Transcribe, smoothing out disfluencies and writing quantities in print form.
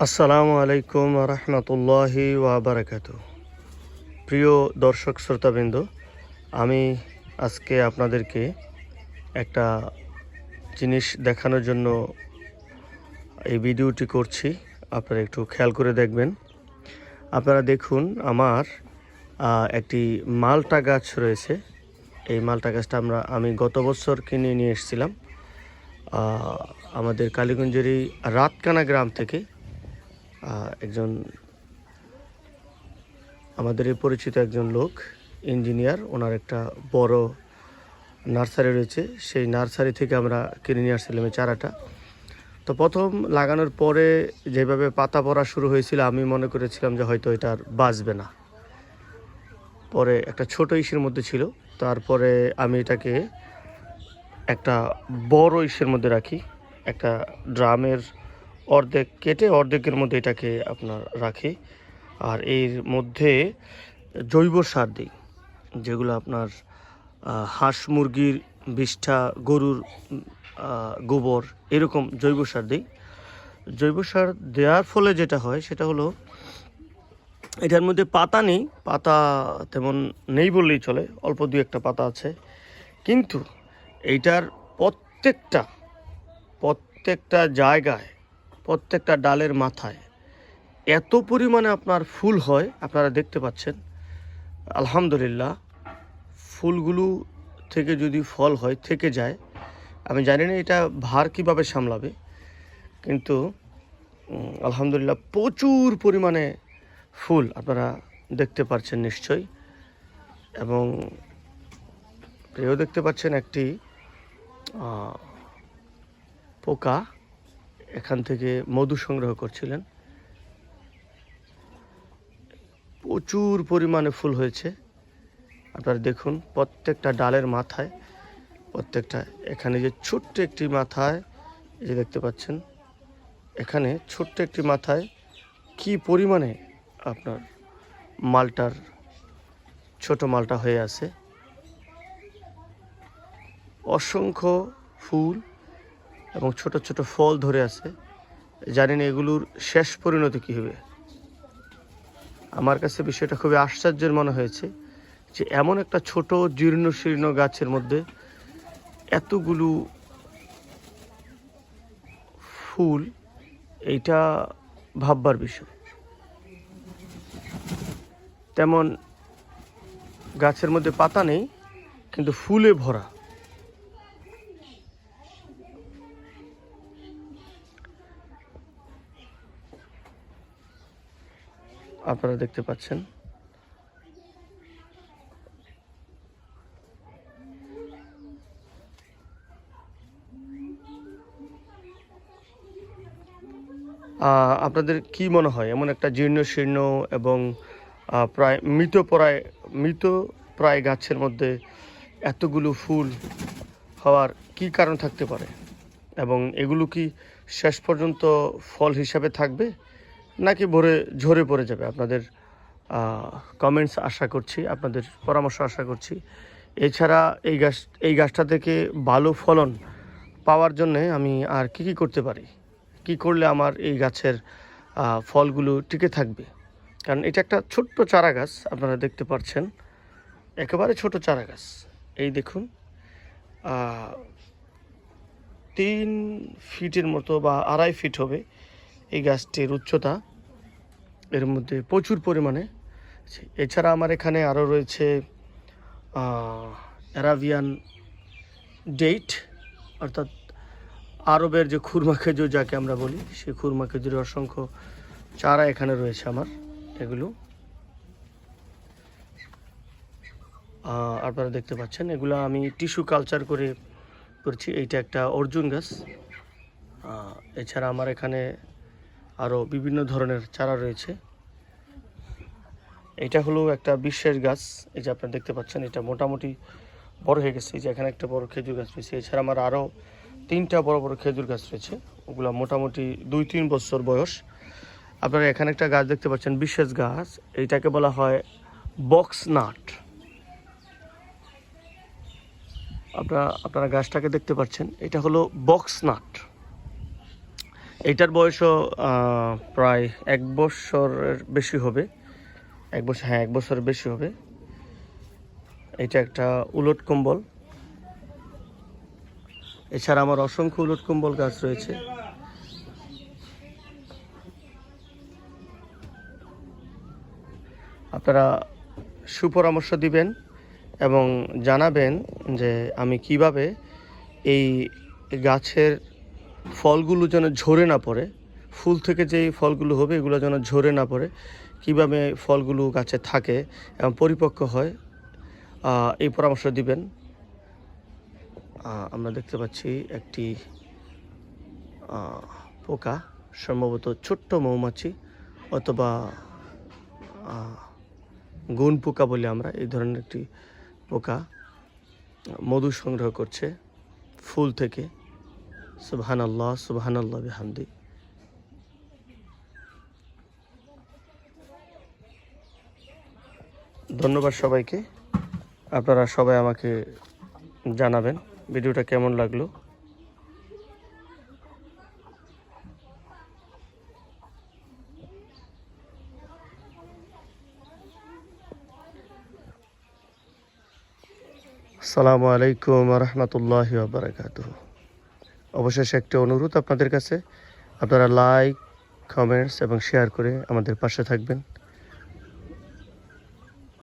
আসসালামু আলাইকুম রহমতুল্লাহি ওয়াবারাকাতু। প্রিয় দর্শক শ্রোতাবৃন্দ, আমি আজকে আপনাদেরকে একটা জিনিস দেখানোর জন্য এই ভিডিওটি করছি। আপনারা একটু খেয়াল করে দেখবেন। আপনারা দেখুন, আমার একটি মালটা গাছ রয়েছে। এই মালটা গাছটা আমি গত বছর কিনে নিয়ে এসেছিলাম আমাদের কালীগঞ্জের এই রাতকানা গ্রাম থেকে। একজন আমাদের এই পরিচিত একজন লোক, ইঞ্জিনিয়ার, ওনার একটা বড় নার্সারি রয়েছে। সেই নার্সারি থেকে আমরা কিনে নিয়ে আসছিলাম এই চারাটা। তো প্রথম লাগানোর পরে যেভাবে পাতা পড়া শুরু হয়েছিল, আমি মনে করেছিলাম যে হয়তো এটা আর বাঁচবে না। পরে একটা ছোট ইসের মধ্যে ছিল, তারপরে আমি এটাকে একটা বড় ইসের মধ্যে রাখি। একটা ড্রামের অর্ধেক কেটে অর্ধেকের মধ্যে এটাকে আপনার রাখি। আর এর মধ্যে জৈব সার দিই, যেগুলো আপনার হাঁস মুরগির বিষ্ঠা, গরুর গোবর, এরকম জৈব সার দিই। জৈব সার দেওয়ার ফলে যেটা হয় সেটা হলো, এটার মধ্যে পাতা নেই, পাতা তেমন নেই বললেই চলে, অল্প দু একটা পাতা আছে। কিন্তু এইটার প্রত্যেকটা জায়গায়, প্রত্যেকটা ডালের মাথায় এত পরিমাণে আপনার ফুল হয়, আপনারা দেখতে পাচ্ছেন। আলহামদুলিল্লাহ, ফুলগুলো থেকে যদি ফল হয়, থেকে যায়, আমি জানি না এটা ভার কীভাবে সামলাবে, কিন্তু আলহামদুলিল্লাহ প্রচুর পরিমাণে ফুল আপনারা দেখতে পাচ্ছেন নিশ্চয়ই। এবং প্রিয় দেখতে পাচ্ছেন একটি পোকা এখান থেকে মধু সংগ্রহ করছিলেন। প্রচুর পরিমাণে ফুল হয়েছে। আপনারা দেখুন, প্রত্যেকটা ডালের মাথায়, প্রত্যেকটা, এখানে যে ছোট্ট একটি মাথায়, এই যে দেখতে পাচ্ছেন, এখানে ছোট্ট একটি মাথায় কি পরিমাণে আপনার মালটার, ছোট মালটা হয়ে আছে। অসংখ্য ফুল এবং ছোট ছোট ফল ধরে আছে। জানি না এগুলোর শেষ পরিণতি কী হবে। আমার কাছে বিষয়টা খুবই আশ্চর্যের মনে হয়েছে যে এমন একটা ছোট জীর্ণ শীর্ণ গাছের মধ্যে এতগুলো ফুল, এইটা ভাববার বিষয়। তেমন গাছের মধ্যে পাতা নেই, কিন্তু ফুলে ভরা। আপনারা দেখতে পাচ্ছেন। আপনাদের কি মনে হয়, এমন একটা জীর্ণ শীর্ণ এবং প্রায় মৃতপ্রায় গাছের মধ্যে এতগুলো ফুল হওয়ার কি কারণ থাকতে পারে? এবং এগুলো কি শেষ পর্যন্ত ফল হিসাবে থাকবে, নাকি ঝরে পড়ে যাবে? আপনাদের কমেন্টস আশা করছি, আপনাদের পরামর্শ আশা করছি। এছাড়া এই গাছটা থেকে ভালো ফলন পাওয়ার জন্যে আমি আর কি করতে পারি, কি করলে আমার এই গাছের ফলগুলো টিকে থাকবে? কারণ এটা একটা ছোট্ট চারা গাছ, আপনারা দেখতে পাচ্ছেন, একেবারে ছোট চারা গাছ। এই দেখুন, 3 ফিটের মতো বা 2.5 ফিট হবে এই গাছটির উচ্চতা। এর মধ্যে প্রচুর পরিমাণে। এছাড়া আমার এখানে আরও রয়েছে অ্যারাবিয়ান ডেট, অর্থাৎ আরবের যে খুরমা খেজুর যাকে আমরা বলি, সেই খুরমা খেজুরের অসংখ্য চারা এখানে রয়েছে আমার। এগুলো আপনারা দেখতে পাচ্ছেন, এগুলো আমি টিস্যু কালচার করছি। এইটা একটা অর্জুন গাছ। এছাড়া আমার এখানে আরও বিভিন্ন ধরনের চারা রয়েছে। এটা হলো একটা বিশেষ গাছ, এই যে আপনারা দেখতে পাচ্ছেন, এটা মোটামুটি বড় হয়ে গেছে। এই যে এখানে একটা বড় খেজুর গাছ রয়েছে। এছাড়া আমার আরও 3টা বড় বড় খেজুর গাছ রয়েছে, ওগুলো মোটামুটি 2-3 বছর বয়স। আপনারা এখানে একটা গাছ দেখতে পাচ্ছেন, বিশেষ গাছ, এইটাকে বলা হয় বক্স নাট। আপনারা গাছটাকে দেখতে পাচ্ছেন, এটা হলো বক্স নাট। এইটার বয়সও প্রায় 1 বছরের বেশি হবে। 1 বছর, হ্যাঁ 1 বছরের বেশি হবে। এটা একটা উলট কম্বল। এছাড়া আমার অসংখ্য উলট কম্বল গাছ রয়েছে। আপনারা সুপরামর্শ দিবেন এবং জানাবেন যে আমি কিভাবে এই গাছের ফলগুলো যেন ঝরে না পড়ে, ফুল থেকে যেই ফলগুলো হবে এগুলো যেন ঝরে না পড়ে, কিভাবে ফলগুলো গাছে থাকে এবং পরিপক্ক হয়, এই পরামর্শ দিবেন। আমরা দেখতে পাচ্ছি একটি পোকা, সম্ভবত ছোট্ট মৌমাছি অথবা গুণ পোকা বলি আমরা, এই ধরনের একটি পোকা মধু সংগ্রহ করছে ফুল থেকে। সুবহানাল্লাহ, সুবহানাল্লাহ বিহামদি। ধন্যবাদ সবাইকে। আপনারা সবাই আমাকে জানাবেন ভিডিওটা কেমন লাগলো। আসসালামু আলাইকুম রহমতুল্লাহি ওয়া বারাকাতুহু। অবশেষে একটা অনুরোধ আপনাদের কাছে, আপনারা লাইক, কমেন্টস এবং শেয়ার করে আমাদের পাশে থাকবেন।